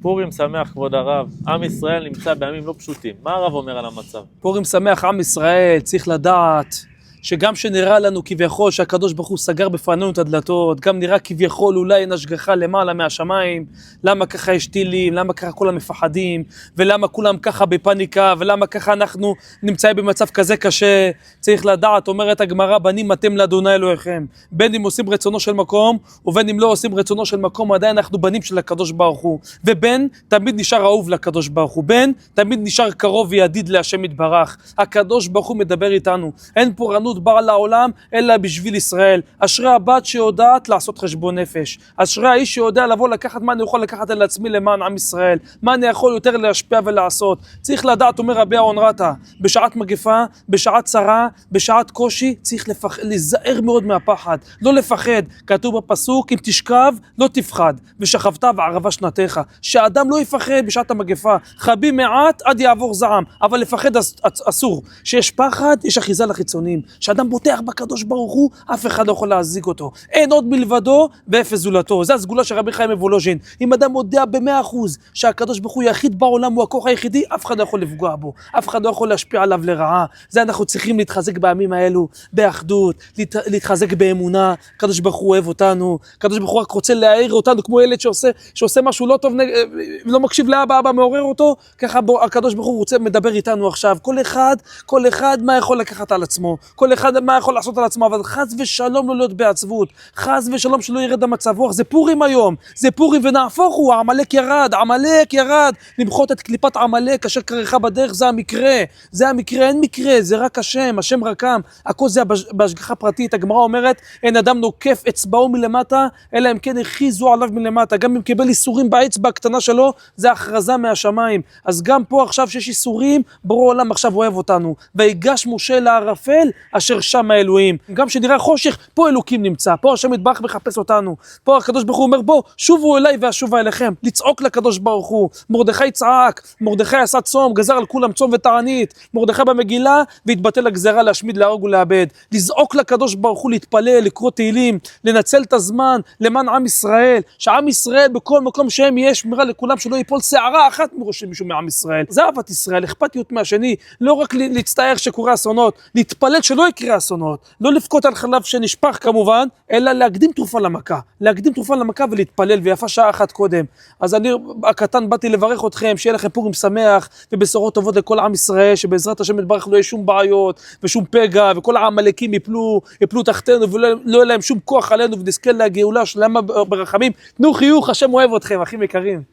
פורים שמח כבוד הרב, עם ישראל נמצא בימים לא פשוטים. מה הרב אומר על המצב? פורים שמח עם ישראל, צריך לדעת שגם שנראה לנו כביכול שהקדוש ברוך הוא סגר בפנינו את הדלתות, גם נראה כביכול אולי אין השגחה למעלה מהשמיים, למה ככה יש טילים, למה ככה כולם מפחדים, ולמה כולם ככה בפניקה, ולמה ככה אנחנו נמצאים במצב כזה קשה. צריך לדעת, אומרת הגמרא, בנים אתם לאדוני אלוהיכם, בין אם עושים רצונו של מקום, ובין אם לא עושים רצונו של מקום, עדיין אנחנו בנים של הקדוש ברוך הוא, ובן תמיד נשאר אהוב לקדוש ברוך הוא, בן תמיד נשאר קרוב וידיד להשם יתברך. הקדוש ברוך הוא מדבר איתנו, אין פורענות באה לעולם אלא בשביל ישראל. אשרי הבת שיודעת לעשות חשבון נפש, אשרי האיש שיודע לבוא לקחת מה אני יכול לקחת על עצמי למען עם ישראל, מה אני יכול יותר להשפיע ולעשות. צריך לדעת, אומר רבי אהרון רטה, בשעת מגפה, בשעת צרה, בשעת קושי, צריך להיזהר מאוד מהפחד, לא לפחד. כתוב בפסוק, אם תשכב לא תפחד ושכבת וערבה שנתך, שהאדם לא יפחד בשעת המגפה. חבי מעט עד יעבור זעם, אבל לפחד אסור. שיש פחד, יש אחיזה לחיצונים. שאדם בוטח בקדוש ברוך הוא, אף אחד לא יכול להזיק אותו, אין עוד מלבדו ואפס זולתו. זה הסגולה של רבי חיים מוולוז'ין. אם אדם יודע ב100% שהקדוש ברוך הוא יחיד בעולם, הוא הכוח היחידי, אף אחד לא יכול לפגוע בו, אף אחד לא יכול להשפיע עליו לרעה. זה אנחנו צריכים להתחזק בימים האלו, באחדות, להתחזק באמונה. הקדוש ברוך הוא אוהב אותנו, הקדוש ברוך הוא רק רוצה להעיר אותנו, כמו ילד שעושה משהו לא טוב, לא מקשיב לאבא, אבא מעורר אותו, ככה הקדוש ברוך הוא רוצה מדבר איתנו עכשיו. כל אחד מה יכול לקחת על עצמו, כל אחד מה יכול לעשות על עצמו, אבל חס ושלום לא להיות בעצבות, חס ושלום שלא ירד המצב רוח. זה פורים היום, זה פורים, ונהפוך הוא, עמלק ירד, למחות את קליפת עמלק אשר קרחה בדרך. זה המקרה, אין מקרה, זה רק השם רקם, הכל זה בהשגחה פרטית. הגמרא אומרת, אין אדם נוקף אצבעו מלמטה, אלא אם כן הכריזו עליו מלמטה. גם אם קיבל איסורים באצבע הקטנה שלו, זה הכרזה מהשמיים. אז גם פה עכשיו שיש איסורים, ברור העולם עכשיו אוהב אותנו. ויגש משה לערפל אשר שם האלוהים. גם שנראה חושך, פה אלוקים נמצא, פה השם יתברך מחפש אותנו. פה הקדוש ברוך הוא אומר, בוא, שובו אליי ואשובה אליכם. לצעוק לקדוש ברוך הוא. מרדכי צעק, מרדכי עשה צום, גזר על כולם צום ותענית. מרדכי במגילה, והתבטל הגזרה להשמיד, להרוג ולאבד. לזעוק לקדוש ברוך הוא, להתפלל, לקרוא תהילים, לנצל את הזמן למען עם ישראל. שעם ישראל בכל מקום שהם יהיה שמירה לכולם, שלא ייפול שערה אחת מראש מישהו מעם ישראל. זה אהבת ישראל, אכפתיות מהשני, לא רק להצטער שקורה אסונות, להתפלל שלא יקרה אסונות, לא לבכות על חלב שנשפך כמובן, אלא להקדים תרופה למכה ולהתפלל, ויפה שעה אחת קודם. אז אני הקטן באתי לברך אתכם, שיהיה לכם פורים שמח ובשורות טובות לכל עם ישראל, שבעזרת השם יתברך לא יהיה שום בעיות ושום פגע, וכל העמלקים יפלו תחתנו ולא יהיה להם שום כוח עלינו, ונזכה לגאולה שלמה ברחמים. תנו חיוך, השם אוהב אתכם, אחים יקרים.